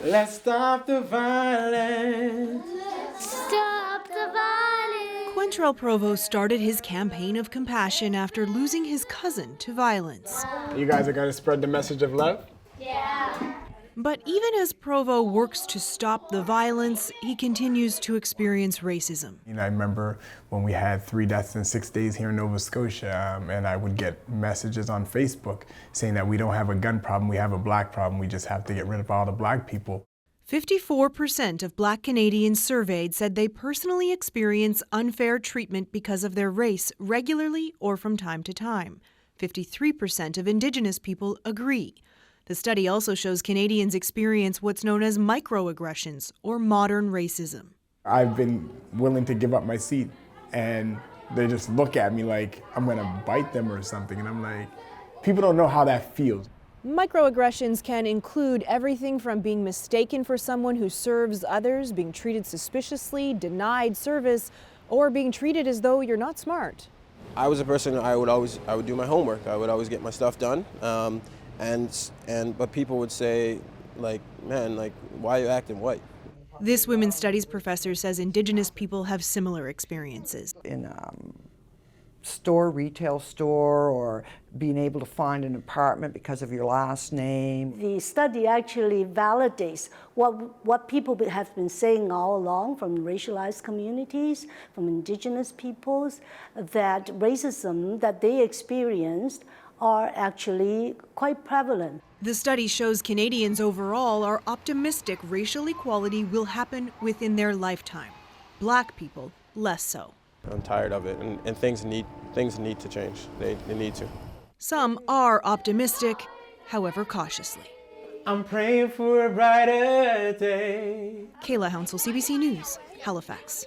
Let's stop the violence. Stop the violence. Quantrell Provost started his campaign of compassion after losing his cousin to violence. You guys are going to spread the message of love? But even as Provo works to stop the violence, he continues to experience racism. I remember when we had 3 deaths in 6 days here in Nova Scotia, and I would get messages on Facebook saying that we don't have a gun problem, we have a black problem, we just have to get rid of all the black people. 54% of Black Canadians surveyed said they personally experience unfair treatment because of their race regularly or from time to time. 53% of Indigenous people agree. The study also shows Canadians experience what's known as microaggressions or modern racism. I've been willing to give up my seat, and they just look at me like I'm gonna bite them or something, and I'm like, people don't know how that feels. Microaggressions can include everything from being mistaken for someone who serves others, being treated suspiciously, denied service, or being treated as though you're not smart. I was a person, I would do my homework. I would always get my stuff done. But people would say, like, man, like, why are you acting white? This women's studies professor says Indigenous people have similar experiences. In a retail store, or being able to find an apartment because of your last name. The study actually validates what people have been saying all along from racialized communities, from Indigenous peoples, that racism that they experienced are actually quite prevalent. The study shows Canadians overall are optimistic racial equality will happen within their lifetime. Black people, less so. I'm tired of it, and things need to change. They need to. Some are optimistic, however cautiously. I'm praying for a brighter day. Kayla Hounsell, CBC News, Halifax.